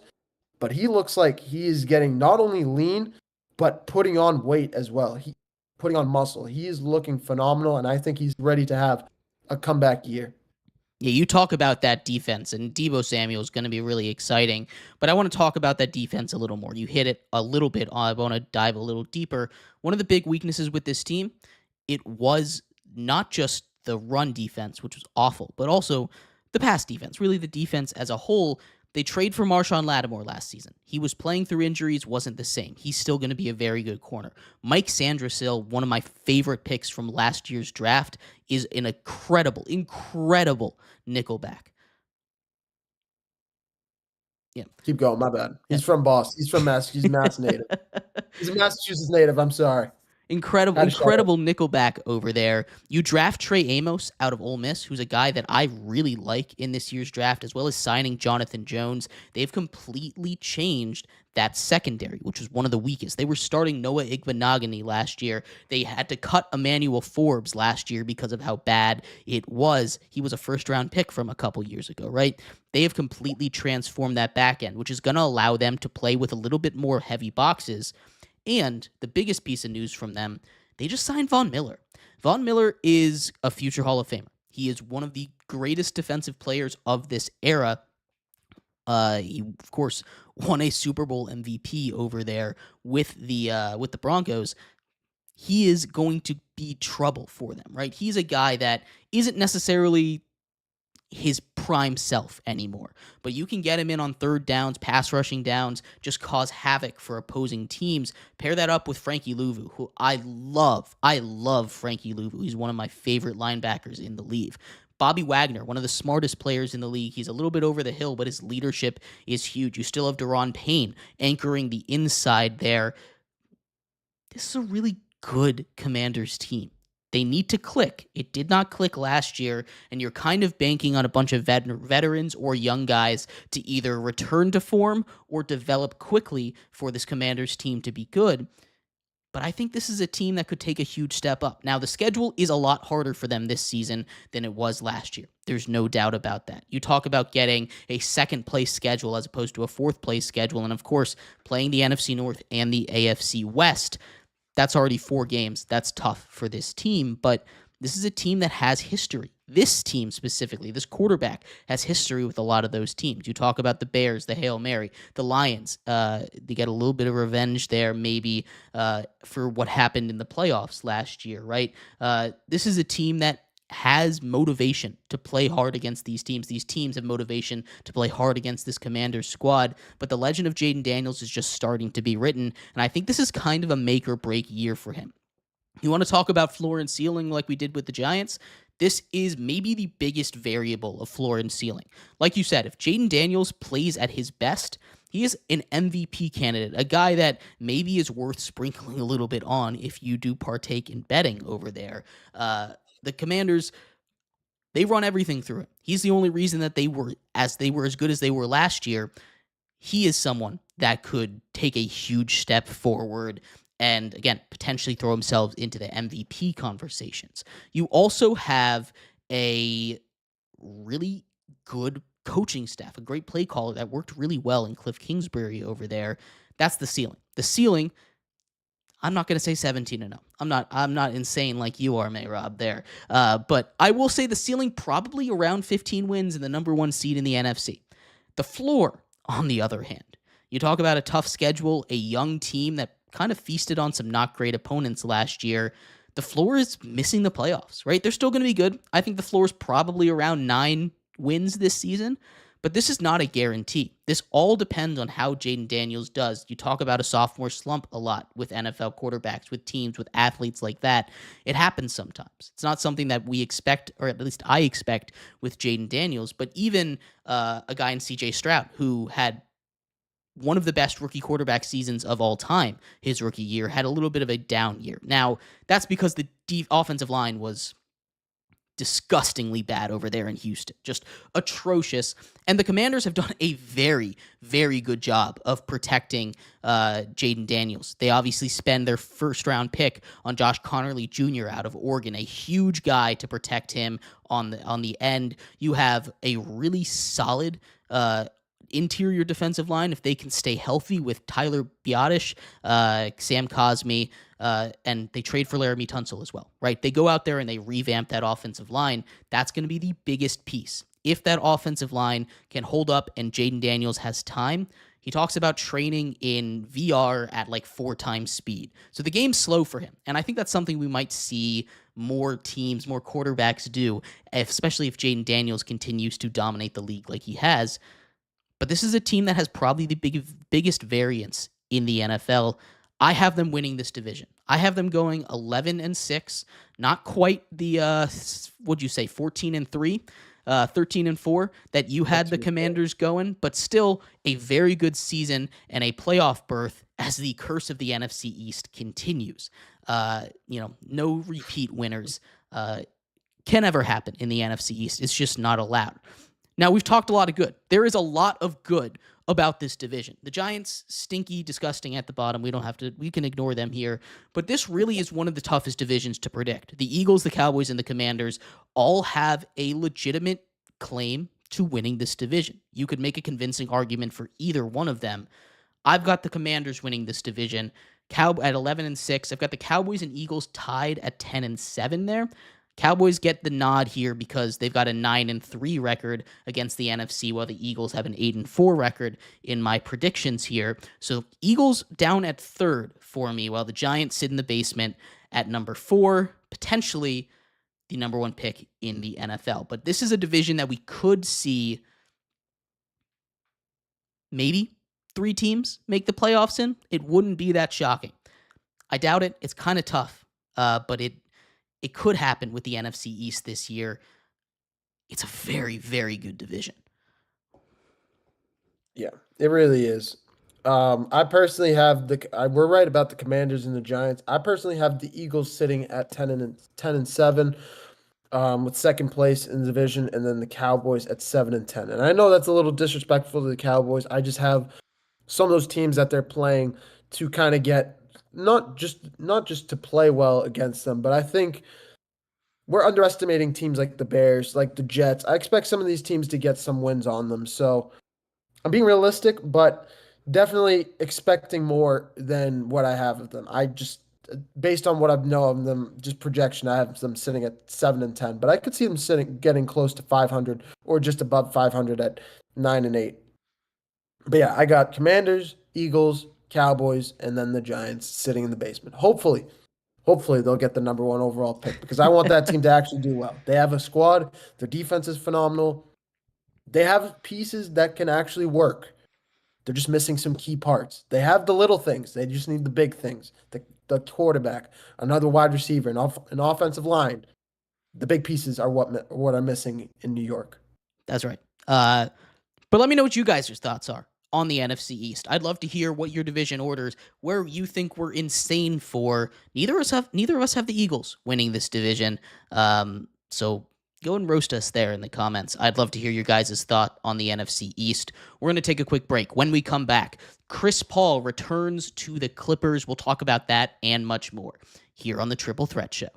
but he looks like he is getting not only lean, but putting on weight as well. Putting on muscle. He is looking phenomenal, and I think he's ready to have a comeback year. Yeah, you talk about that defense, and Deebo Samuel is going to be really exciting. But I want to talk about that defense a little more. You hit it a little bit. I want to dive a little deeper. One of the big weaknesses with this team, it was not just the run defense, which was awful, but also the pass defense. Really, the defense as a whole. They trade for Marshawn Lattimore last season. He was playing through injuries, wasn't the same. He's still going to be a very good corner. Mike Sandersill, one of my favorite picks from last year's draft, is an incredible nickelback. Yeah. Keep going. My bad. He's from Boston. He's from Massachusetts. He's Mass native. He's a Massachusetts native. I'm sorry. Incredible nickelback over there. You draft Trey Amos out of Ole Miss, who's a guy that I really like in this year's draft, as well as signing Jonathan Jones. They've completely changed that secondary, which was one of the weakest. They were starting Noah Igbenogany last year. They had to cut Emmanuel Forbes last year because of how bad it was. He was a first-round pick from a couple years ago, right? They have completely transformed that back end, which is going to allow them to play with a little bit more heavy boxes. And the biggest piece of news from them, they just signed Von Miller. Von Miller is a future Hall of Famer. He is one of the greatest defensive players of this era. He, of course, won a Super Bowl MVP over there with the Broncos. He is going to be trouble for them, right? He's a guy that isn't necessarily his prime self anymore, but you can get him in on third downs, pass rushing downs, just cause havoc for opposing teams. Pair that up with Frankie Louvu, who I love Frankie Louvu. He's one of my favorite linebackers in the league. Bobby Wagner, one of the smartest players in the league. He's a little bit over the hill, but his leadership is huge. You still have Daron Payne anchoring the inside there. This is a really good Commanders team. They need to click. It did not click last year, and you're kind of banking on a bunch of veterans or young guys to either return to form or develop quickly for this Commanders team to be good. But I think this is a team that could take a huge step up. Now, the schedule is a lot harder for them this season than it was last year. There's no doubt about that. You talk about getting a second place schedule as opposed to a fourth place schedule, and of course, playing the NFC North and the AFC West. That's already 4 games. That's tough for this team, but this is a team that has history. This team specifically, this quarterback has history with a lot of those teams. You talk about the Bears, the Hail Mary, the Lions. They get a little bit of revenge there, maybe for what happened in the playoffs last year, right? This is a team that has motivation to play hard against these teams. These teams have motivation to play hard against this Commanders squad, but the legend of Jayden Daniels is just starting to be written, and I think this is kind of a make or break year for him. You want to talk about floor and ceiling like we did with the Giants? This is maybe the biggest variable of floor and ceiling. Like you said, if Jayden Daniels plays at his best, he is an MVP candidate, a guy that maybe is worth sprinkling a little bit on if you do partake in betting over there. The Commanders, they run everything through him. He's the only reason that they were as good as they were last year. He is someone that could take a huge step forward and, again, potentially throw themselves into the MVP conversations. You also have a really good coaching staff, a great play caller that worked really well in Cliff Kingsbury over there. That's the ceiling. The ceiling, I'm not going to say 17-0. I'm not insane like you are, Mayrob, there. But I will say the ceiling probably around 15 wins and the number 1 seed in the NFC. The floor, on the other hand, you talk about a tough schedule, a young team that kind of feasted on some not great opponents last year. The floor is missing the playoffs, right? They're still going to be good. I think the floor is probably around 9 wins this season, but this is not a guarantee. This all depends on how Jayden Daniels does. You talk about a sophomore slump a lot with NFL quarterbacks, with teams, with athletes like that. It happens sometimes. It's not something that we expect, or at least I expect, with Jayden Daniels, but even a guy in C.J. Stroud who had one of the best rookie quarterback seasons of all time his rookie year, had a little bit of a down year. Now, that's because the offensive line was disgustingly bad over there in Houston. Just atrocious. And the Commanders have done a very, very good job of protecting Jayden Daniels. They obviously spend their first-round pick on Josh Connerly Jr. out of Oregon, a huge guy to protect him on the end. You have a really solid interior defensive line if they can stay healthy with Tyler Biotish, Sam Cosmi, and they trade for Laramie Tunsil as well, right? They go out there and they revamp that offensive line. That's going to be the biggest piece. If that offensive line can hold up and Jayden Daniels has time, he talks about training in VR at like 4 times speed. So the game's slow for him. And I think that's something we might see more teams, more quarterbacks do, especially if Jayden Daniels continues to dominate the league like he has. But this is a team that has probably the biggest variance in the NFL. I have them winning this division. I have them going 11-6, not quite the 14-3, 13-4 that you had the Commanders going, but still a very good season and a playoff berth as the curse of the NFC East continues. No repeat winners can ever happen in the NFC East. It's just not allowed. Now, we've talked a lot of good. There is a lot of good about this division. The Giants, stinky, disgusting at the bottom. We can ignore them here. But this really is one of the toughest divisions to predict. The Eagles, the Cowboys, and the Commanders all have a legitimate claim to winning this division. You could make a convincing argument for either one of them. I've got the Commanders winning this division at 11-6. I've got the Cowboys and Eagles tied at 10-7 there. Cowboys get the nod here because they've got a 9-3 record against the NFC, while the Eagles have an 8-4 record in my predictions here. So Eagles down at 3rd for me, while the Giants sit in the basement at number 4, potentially the number 1 pick in the NFL. But this is a division that we could see maybe 3 teams make the playoffs in. It wouldn't be that shocking. I doubt it. It's kind of tough, but it could happen with the NFC East this year. It's a very, very good division. Yeah, it really is. I personally have we're right about the Commanders and the Giants. I personally have the Eagles sitting at 10-7, with second place in the division, and then the Cowboys at 7-10. And I know that's a little disrespectful to the Cowboys. I just have some of those teams that they're playing to kind of get not just to play well against them, but I think we're underestimating teams like the Bears, like the Jets. I expect some of these teams to get some wins on them. So I'm being realistic, but definitely expecting more than what I have of them. I just, based on what I know of them, just projection, I have them sitting at 7-10, but I could see them getting close to 500 or just above 500 at 9-8. But yeah, I got Commanders, Eagles, Cowboys, and then the Giants sitting in the basement. Hopefully they'll get the number one overall pick because I want that team to actually do well. They have a squad. Their defense is phenomenal. They have pieces that can actually work. They're just missing some key parts. They have the little things. They just need the big things. The quarterback, another wide receiver, an offensive line. The big pieces are what are missing in New York. That's right. But let me know what you guys' thoughts are on the NFC East. I'd love to hear what your division orders, where you think we're insane for. Neither of us have the Eagles winning this division. So go and roast us there in the comments. I'd love to hear your guys' thought on the NFC East. We're going to take a quick break. When we come back, Chris Paul returns to the Clippers. We'll talk about that and much more here on the Triple Threat Show.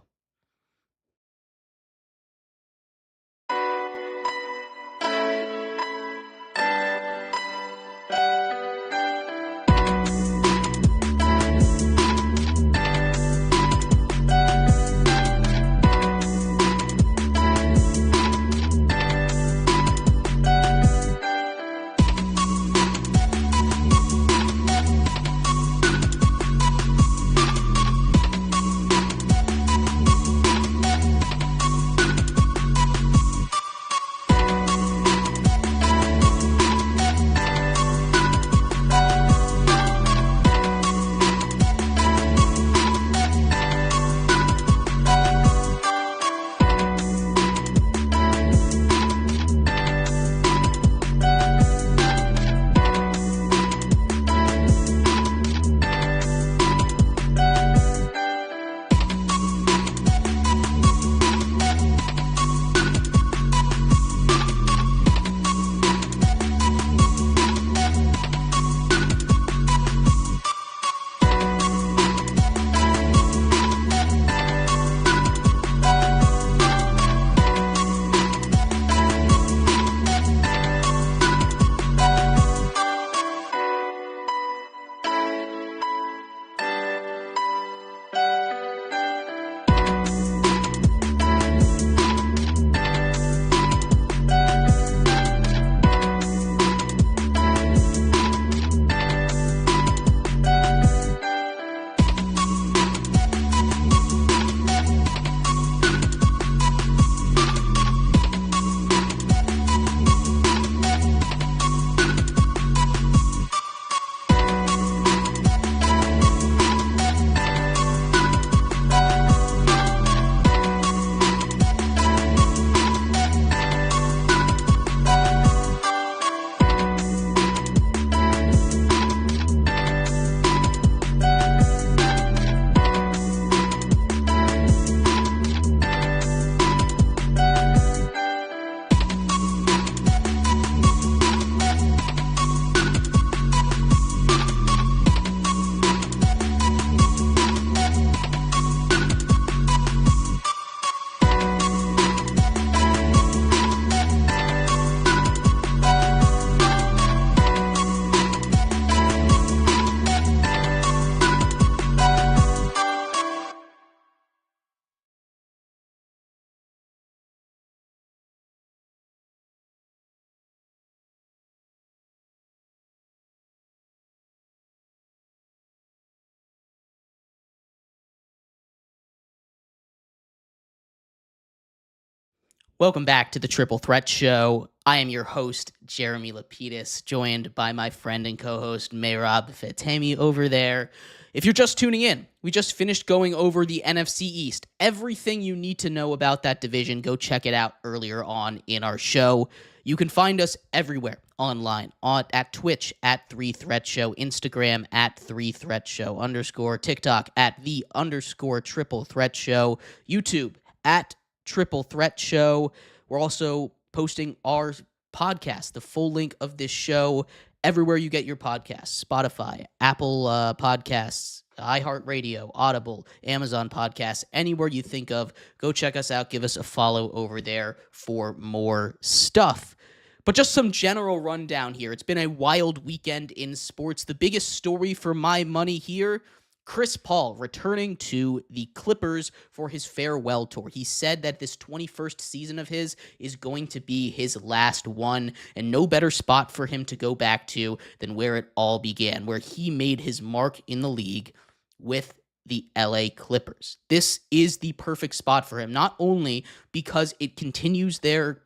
Welcome back to the Triple Threat Show. I am your host, Jeremy Lapidus, joined by my friend and co-host, Mehrab Fatemi over there. If you're just tuning in, we just finished going over the NFC East. Everything you need to know about that division, go check it out earlier on in our show. You can find us everywhere online, at Twitch, at 3Threat Show, Instagram, at 3Threat Show _, TikTok, at _Triple Threat Show, YouTube, at Triple Threat Show. We're also posting our podcast, the full link of this show, everywhere you get your podcasts: Spotify, Apple Podcasts, iHeartRadio, Audible, Amazon Podcasts, anywhere you think of. Go check us out. Give us a follow over there for more stuff. But just some general rundown here. It's been a wild weekend in sports. The biggest story for my money here: Chris Paul returning to the Clippers for his farewell tour. He said that this 21st season of his is going to be his last one, and no better spot for him to go back to than where it all began, where he made his mark in the league with the LA Clippers. This is the perfect spot for him, not only because it continues their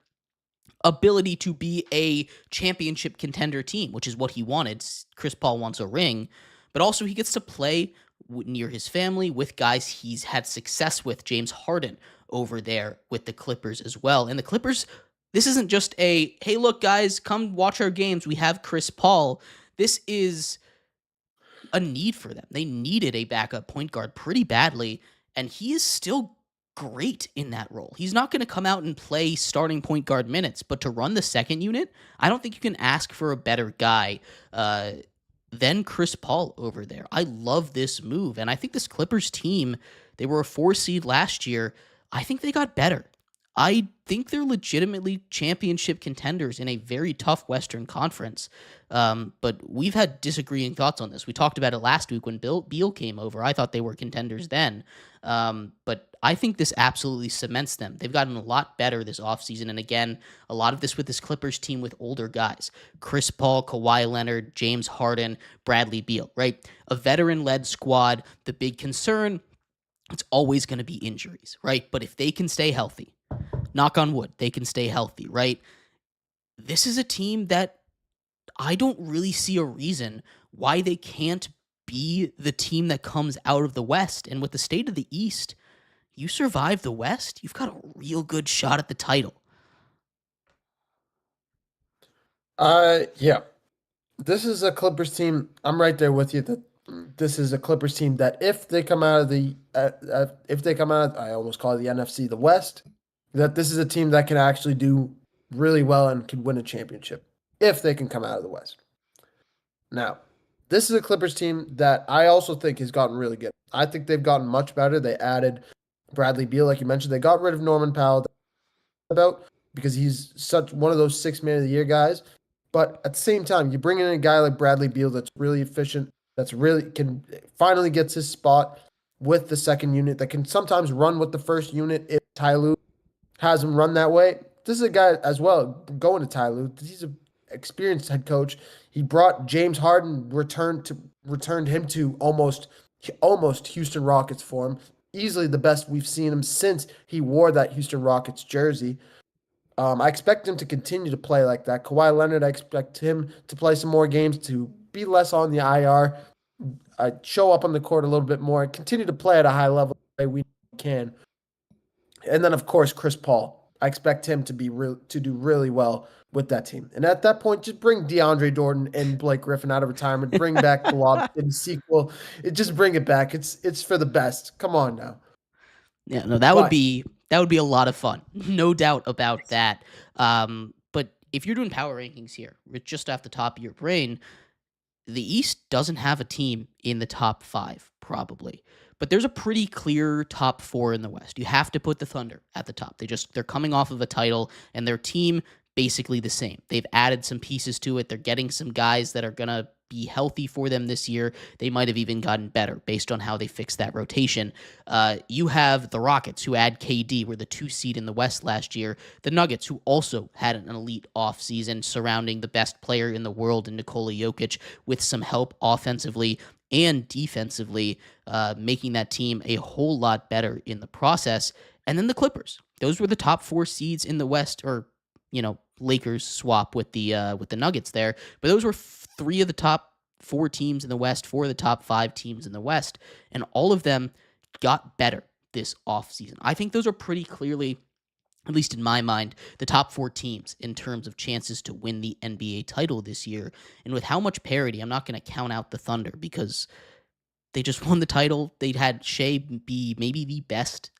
ability to be a championship contender team, which is what he wanted. Chris Paul wants a ring, but also he gets to play near his family with guys he's had success with. James Harden over there with the Clippers as well. And the Clippers, this isn't just a, hey, look, guys, come watch our games. We have Chris Paul. This is a need for them. They needed a backup point guard pretty badly, and he is still great in that role. He's not going to come out and play starting point guard minutes, but to run the second unit, I don't think you can ask for a better guy than Chris Paul over there. I love this move, and I think this Clippers team, they were a 4 seed last year. I think they got better. I think they're legitimately championship contenders in a very tough Western Conference. But we've had disagreeing thoughts on this. We talked about it last week when Beal came over. I thought they were contenders then. But I think this absolutely cements them. They've gotten a lot better this offseason. And again, a lot of this with this Clippers team with older guys: Chris Paul, Kawhi Leonard, James Harden, Bradley Beal, right? A veteran-led squad. The big concern, it's always going to be injuries, right? But if they can stay healthy, knock on wood, they can stay healthy, right? This is a team that I don't really see a reason why they can't be the team that comes out of the West. And with the state of the East, you survive the West, you've got a real good shot at the title. Yeah. This is a Clippers team. I'm right there with you that this is a Clippers team that if they come out of I almost call it the NFC, the West, that this is a team that can actually do really well and can win a championship if they can come out of the West. Now, this is a Clippers team that I also think has gotten really good. I think they've gotten much better. They added Bradley Beal, like you mentioned. They got rid of Norman Powell because he's such one of those 6-man of the year guys. But at the same time, you bring in a guy like Bradley Beal that's really efficient, that's really can finally gets his spot with the second unit, that can sometimes run with the first unit if Ty Lue has him run that way. This is a guy as well going to Ty Lue. He's an experienced head coach. He brought James Harden, returned him to almost Houston Rockets form. Easily the best we've seen him since he wore that Houston Rockets jersey. I expect him to continue to play like that. Kawhi Leonard, I expect him to play some more games, to be less on the IR, show up on the court a little bit more, continue to play at a high level the way we can. And then, of course, Chris Paul. I expect him to do really well with that team. And at that point, just bring DeAndre Jordan and Blake Griffin out of retirement. Bring back the Lob in the sequel. Just bring it back. It's for the best. Come on now. Yeah, no, that would be a lot of fun. No doubt about that. But if you're doing power rankings here, just off the top of your brain, the East doesn't have a team in the top 5, probably. But there's a pretty clear top 4 in the West. You have to put the Thunder at the top. They're coming off of a title, and their team basically the same. They've added some pieces to it. They're getting some guys that are going to be healthy for them this year. They might have even gotten better based on how they fixed that rotation. You have the Rockets, who add KD, were the 2 seed in the West last year. The Nuggets, who also had an elite offseason surrounding the best player in the world in Nikola Jokic, with some help offensively and defensively, making that team a whole lot better in the process. And then the Clippers. Those were the top 4 seeds in the West, or Lakers swap with the Nuggets there. But those were 3 of the top 4 teams in the West, 4 of the top 5 teams in the West, and all of them got better this offseason. I think those are pretty clearly, at least in my mind, the top 4 teams in terms of chances to win the NBA title this year. And with how much parity, I'm not going to count out the Thunder because they just won the title. They'd had Shea be maybe the best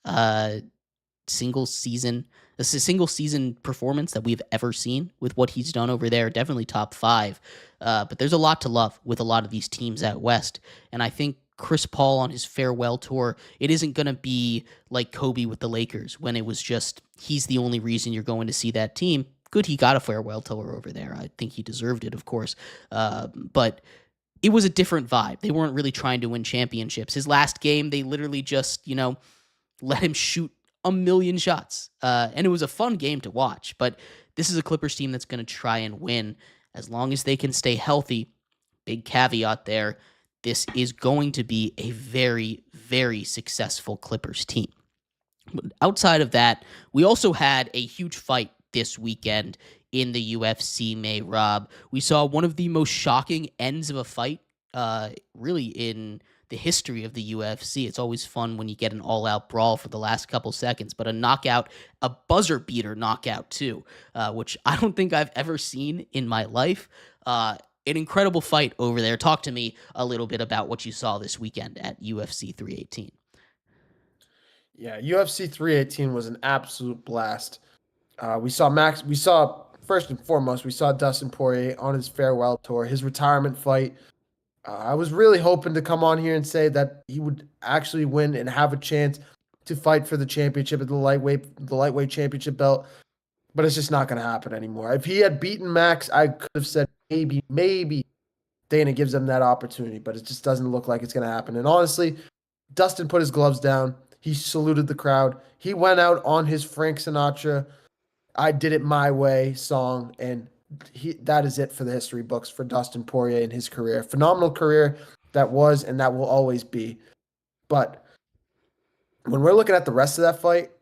single season performance that we've ever seen with what he's done over there. Definitely top five. But there's a lot to love with a lot of these teams out west, and I think Chris Paul on his farewell tour, it isn't going to be like Kobe with the Lakers when it was just he's the only reason you're going to see that team. Good, he got a farewell tour over there. I think he deserved it, of course. But it was a different vibe. They weren't really trying to win championships. His last game, they literally just, let him shoot a million shots. And it was a fun game to watch. But this is a Clippers team that's going to try and win as long as they can stay healthy. Big caveat there. This is going to be a very, very successful Clippers team. But outside of that, we also had a huge fight this weekend in the UFC, Rob. We saw one of the most shocking ends of a fight, really in the history of the UFC. It's always fun when you get an all-out brawl for the last couple seconds, but a buzzer-beater knockout too, which I don't think I've ever seen in my life. An incredible fight over there. Talk to me a little bit about what you saw this weekend at UFC 318. Yeah, UFC 318 was an absolute blast. We saw first and foremost, we saw Dustin Poirier on his farewell tour, his retirement fight. I was really hoping to come on here and say that he would actually win and have a chance to fight for the championship at the lightweight championship belt, but it's just not going to happen anymore. If he had beaten Max, I could have said maybe Dana gives him that opportunity, but it just doesn't look like it's going to happen. And honestly, Dustin put his gloves down. He saluted the crowd. He went out on his Frank Sinatra "I Did It My Way" song, and that is it for the history books for Dustin Poirier and his career. Phenomenal career that was and that will always be. But when we're looking at the rest of that fight,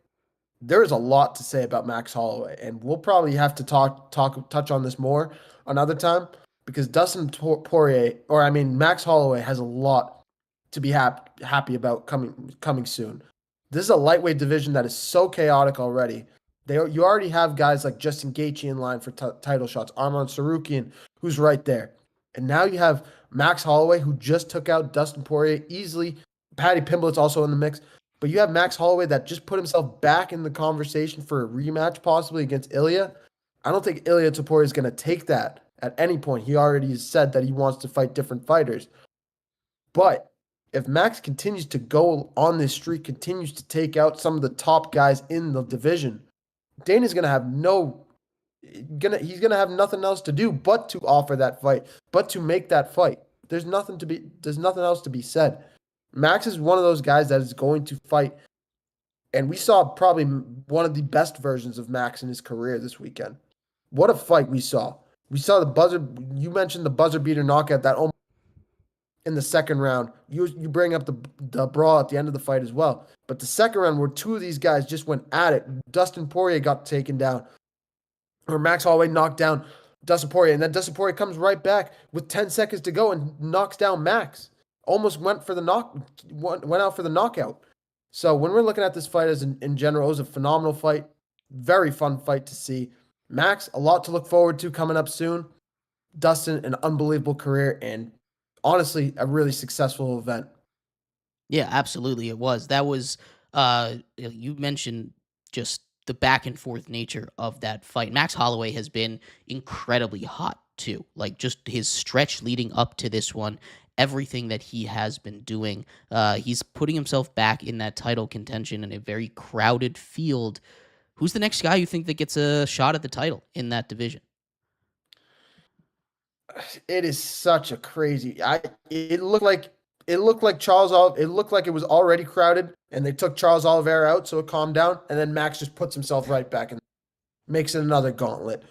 there is a lot to say about Max Holloway, and we'll probably have to touch on this more another time because Max Holloway has a lot to be happy about coming soon. This is a lightweight division that is so chaotic already. You already have guys like Justin Gaethje in line for title shots, Arman Tsarukyan, who's right there. And now you have Max Holloway, who just took out Dustin Poirier easily. Paddy Pimblett's also in the mix. But you have Max Holloway that just put himself back in the conversation for a rematch, possibly against Ilya. I don't think Ilya Topuria is going to take that at any point. He already has said that he wants to fight different fighters. But if Max continues to go on this streak, continues to take out some of the top guys in the division, Dana's gonna have he's gonna have nothing else to do but to offer that fight, but to make that fight. There's nothing else to be said. Max is one of those guys that is going to fight, and we saw probably one of the best versions of Max in his career this weekend. What a fight we saw! We saw the buzzer. You mentioned the buzzer beater knockout that almost in the second round. You bring up the brawl at the end of the fight as well. But the second round where two of these guys just went at it, Dustin Poirier got taken down, or Max Holloway knocked down Dustin Poirier, and then Dustin Poirier comes right back with 10 seconds to go and knocks down Max. Almost went out for the knockout. So when we're looking at this fight in general, it was a phenomenal fight. Very fun fight to see. Max, a lot to look forward to coming up soon. Dustin, an unbelievable career, and honestly, a really successful event. Yeah, absolutely. It was. That was, you mentioned just the back and forth nature of that fight. Max Holloway has been incredibly hot too. Like just his stretch leading up to this one, everything that he has been doing, he's putting himself back in that title contention in a very crowded field. Who's the next guy you think that gets a shot at the title in that division? It is such a crazy. It looked like it looked like it was already crowded, and they took Charles Oliveira out, so it calmed down, and then Max just puts himself right back and makes it another gauntlet.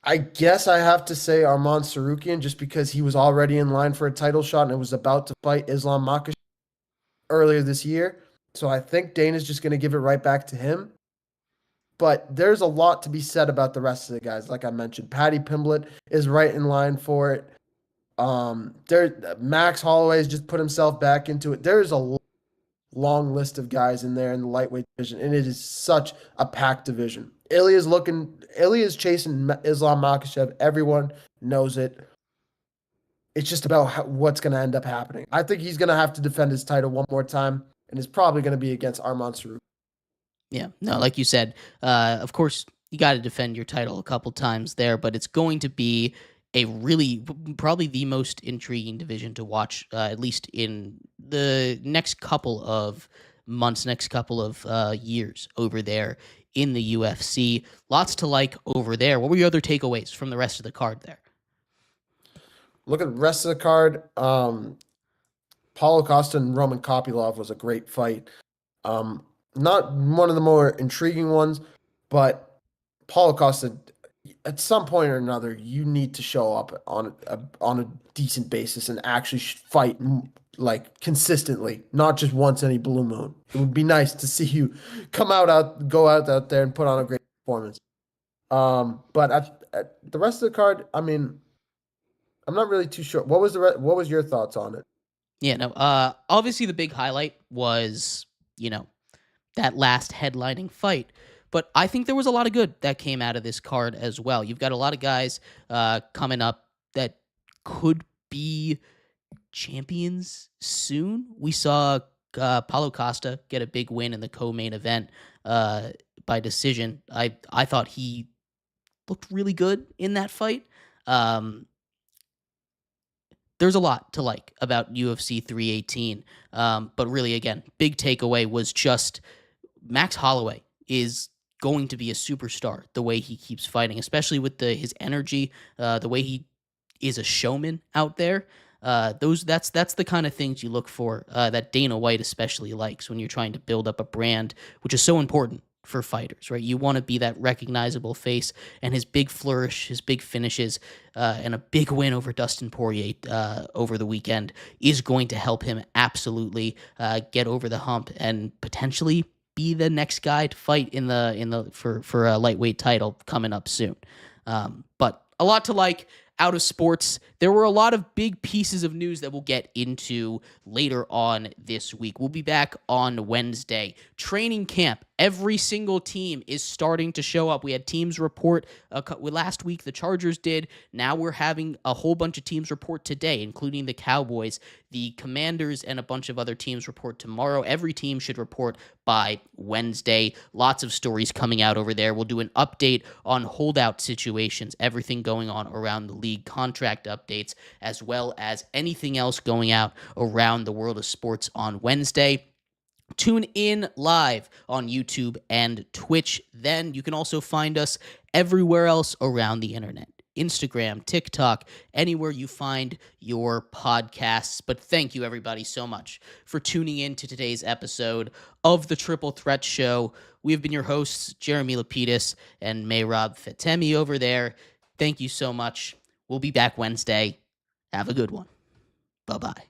I guess I have to say Arman Tsarukyan just because he was already in line for a title shot and was about to fight Islam Makhachev earlier this year. So I think Dana's just going to give it right back to him. But there's a lot to be said about the rest of the guys. Like I mentioned, Paddy Pimblett is right in line for it. Max Holloway has just put himself back into it. There's a long list of guys in there in the lightweight division, and it is such a packed division. Ilya's chasing Islam Makhachev. Everyone knows it. It's just about what's going to end up happening. I think he's going to have to defend his title one more time, and it's probably going to be against Arman Tsarukyan. Yeah, no, like you said, of course, you got to defend your title a couple times there, but it's going to be a really probably the most intriguing division to watch, at least in the next couple of months, next couple of years over there in the UFC. Lots to like over there. What were your other takeaways from the rest of the card there? Look at the rest of the card. Paulo Costa and Roman Kopylov was a great fight. Not one of the more intriguing ones, but Paulo Costa, at some point or another, you need to show up on a decent basis and actually fight like consistently, not just once any blue moon. It would be nice to see you go out there and put on a great performance. But at the rest of the card, I mean, I'm not really too sure. What was your thoughts on it? Yeah, no. Obviously, the big highlight was that last headlining fight. But I think there was a lot of good that came out of this card as well. You've got a lot of guys coming up that could be champions soon. We saw Paulo Costa get a big win in the co-main event by decision. I thought he looked really good in that fight. Um, there's a lot to like about UFC 318. But really, again, big takeaway was just Max Holloway is going to be a superstar the way he keeps fighting, especially with his energy, the way he is a showman out there. That's the kind of things you look for that Dana White especially likes when you're trying to build up a brand, which is so important for fighters, right? You want to be that recognizable face, and his big flourish, his big finishes, and a big win over Dustin Poirier over the weekend is going to help him absolutely get over the hump and potentially be the next guy to fight for a lightweight title coming up soon. But a lot to like out of sports. There were a lot of big pieces of news that we'll get into later on this week. We'll be back on Wednesday. Training camp. Every single team is starting to show up. We had teams report last week. The Chargers did. Now we're having a whole bunch of teams report today, including the Cowboys, the Commanders, and a bunch of other teams report tomorrow. Every team should report by Wednesday. Lots of stories coming out over there. We'll do an update on holdout situations, everything going on around the league, contract updates, as well as anything else going out around the world of sports on Wednesday. Tune in live on YouTube and Twitch. Then you can also find us everywhere else around the internet. Instagram, TikTok, anywhere you find your podcasts. But thank you, everybody, so much for tuning in to today's episode of the Triple Threat Show. We have been your hosts, Jeremy Lapidus and Mehrab Fatemi over there. Thank you so much. We'll be back Wednesday. Have a good one. Bye-bye.